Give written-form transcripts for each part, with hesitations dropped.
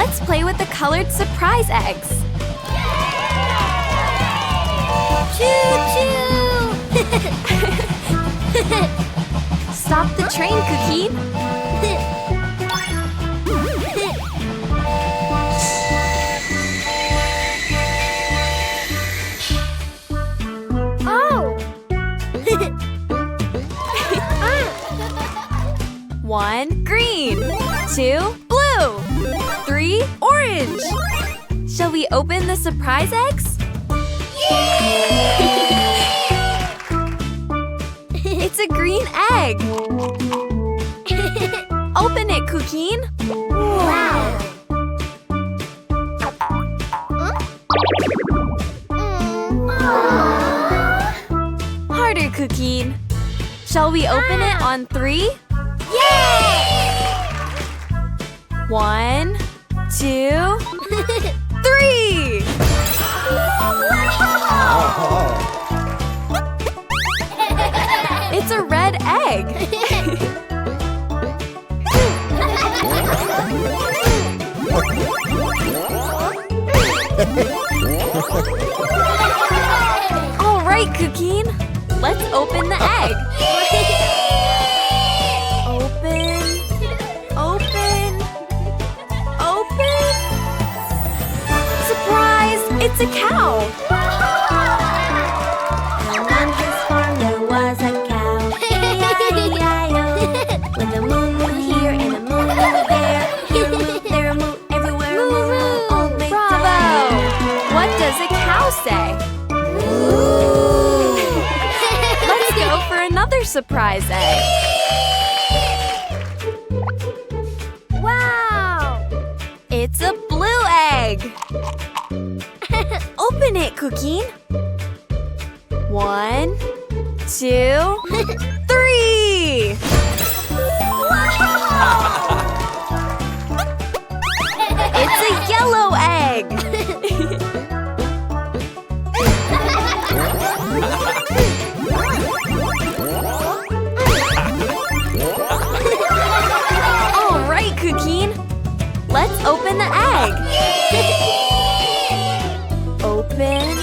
Let's play with the colored surprise eggs. Choo-choo! Stop the train, Cuquin. Oh! 1, green. 2, blue. 3, orange. Shall we open the surprise eggs? It's a green egg. Open it, Cuquin. Wow! Harder, Cuquin. Shall we open it on 3? Yay! 1, 2, 3! It's a red egg. All right, Cuquin. Let's open the egg. Open. Open. Open. Surprise! It's a cow. And on his farm there was a cow. E-I-E-I-O. With a moo-moo here and a moo-moo there. Here a moo, there a moo, everywhere a moo-moo. All make Bravo! What does a cow say? Let's go for another surprise egg. Wow! It's a blue egg. Open it, Cuquin. 1, 2, 3! It's a yellow egg. All right, Cuquin. Let's open the egg. Open.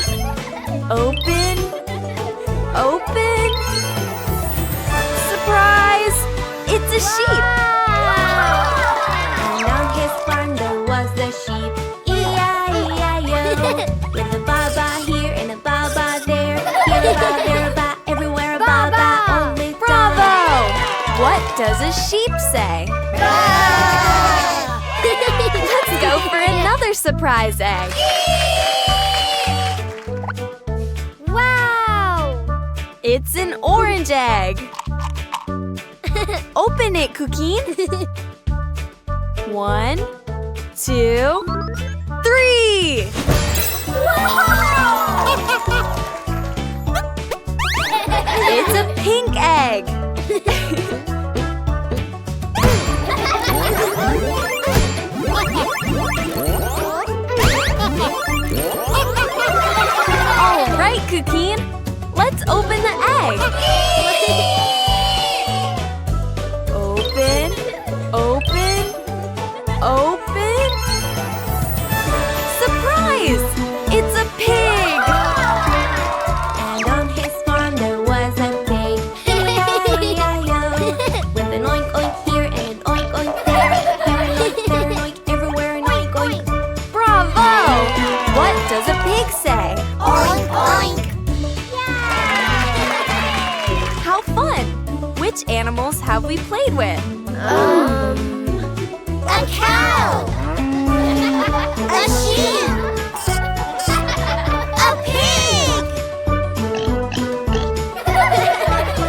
Open. Open. Surprise! It's a sheep. And on his farm there was a sheep. E-I-E-I-O. With a ba-ba here and a ba-ba there. Here a ba, there a ba, everywhere a ba-ba. Only Bravo! What does a sheep say? Let's go for another surprise egg. Wow! It's an orange egg. Open it, Cuquin. 1, 2, 3! It's a pink egg. All right, Cuquin. Let's open the egg. Open, open, open. Surprise! It's a pig. And on his farm there was a pig. E-I-E-I-O. With an oink oink here and an oink oink there. Here an oink, there an oink, everywhere an oink oink. Bravo! What does a pig say? Oink oink! How fun! Which animals have we played with? A cow! A sheep! A pig!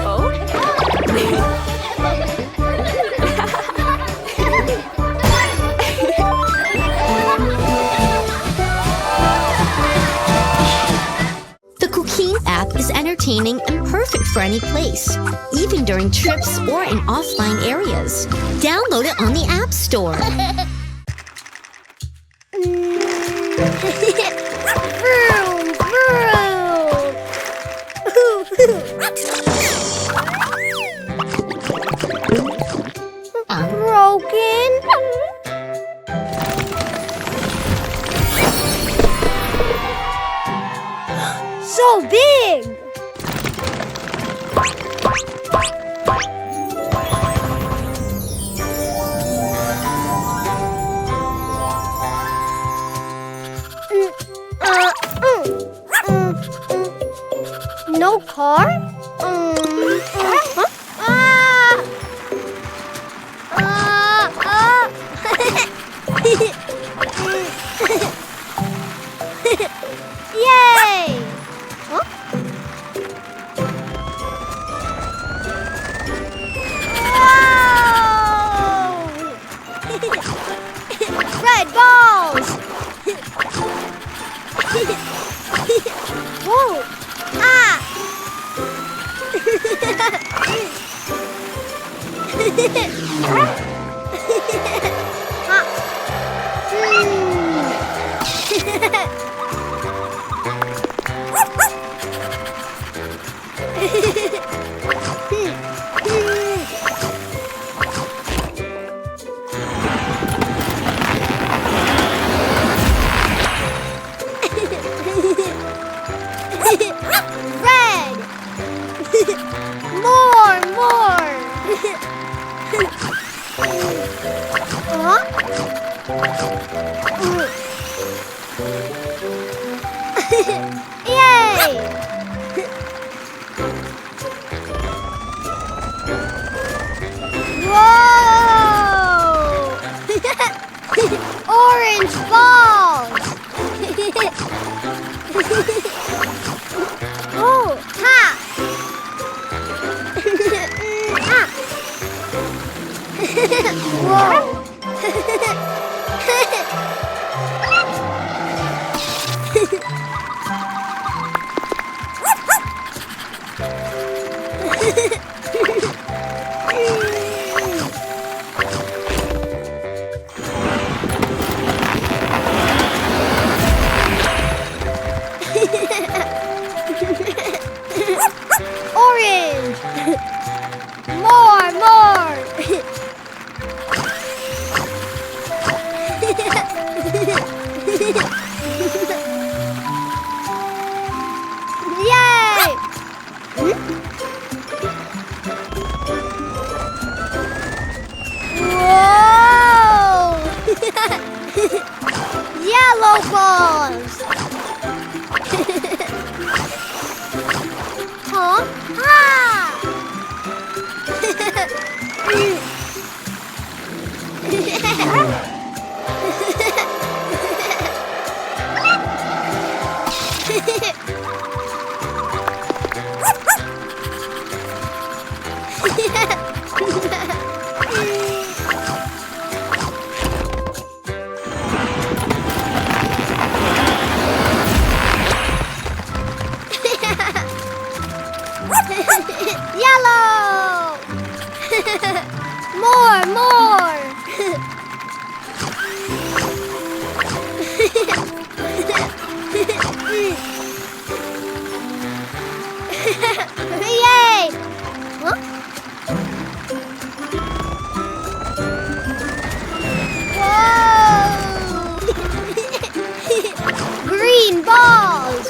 Oh? The Cuquin app is entertaining and perfect for any place, even during trips or in offline areas. Download it on the App Store. Vroom, vroom. Broken? No car? Huh? Yay! Huh? Whoa! Red balls! Whoa! Ah! Red! More! Huh? Yay! Whoa! Orange balls! Oh, ha! Whoa! Orange! More! Yay! Whoa! Yellow balls! Huh? Ah! Yellow! More! Yay! Huh? Whoa! Green balls!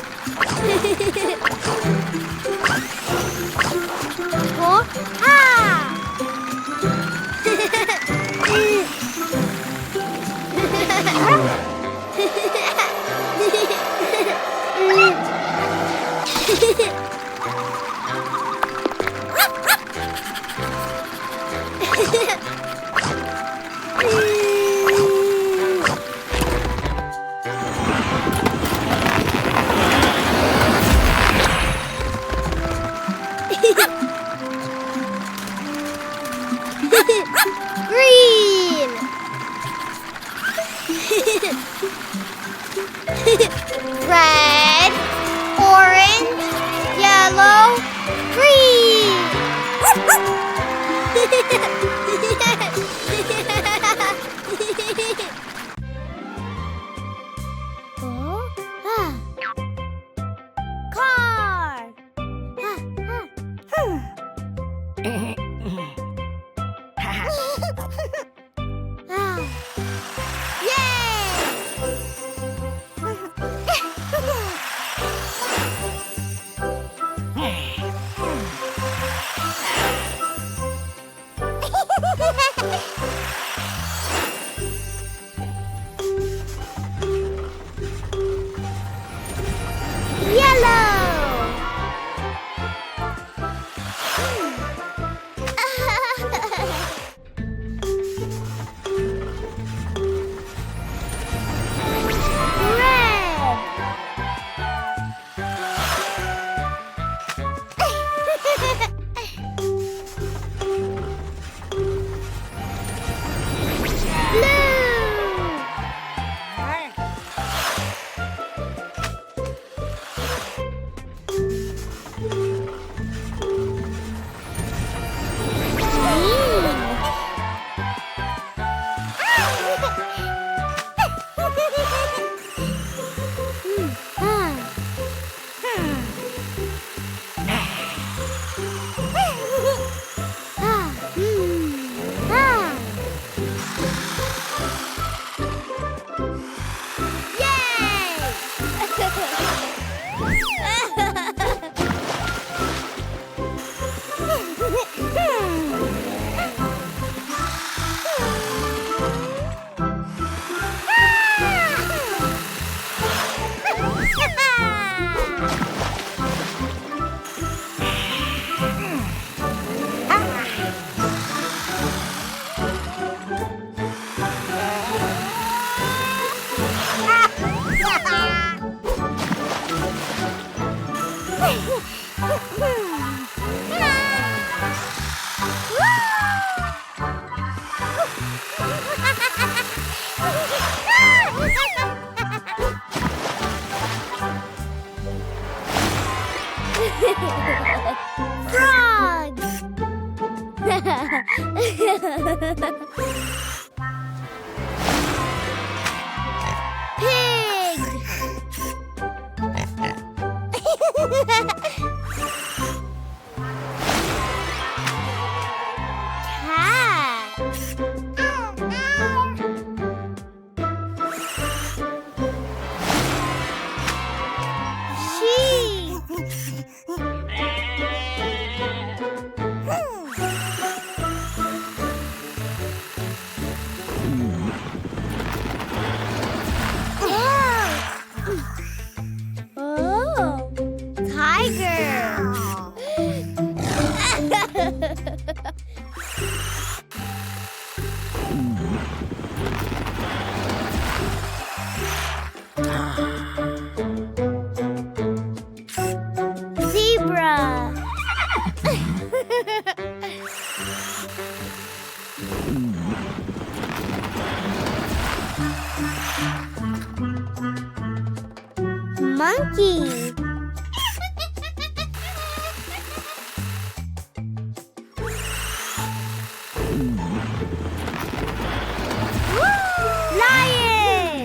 Huh? Ah! Green! Red, orange, yellow, green! Car! Yay! Frogs! Pig! Cat! Sheep! Oh, tiger! Zebra! Monkey! Lion!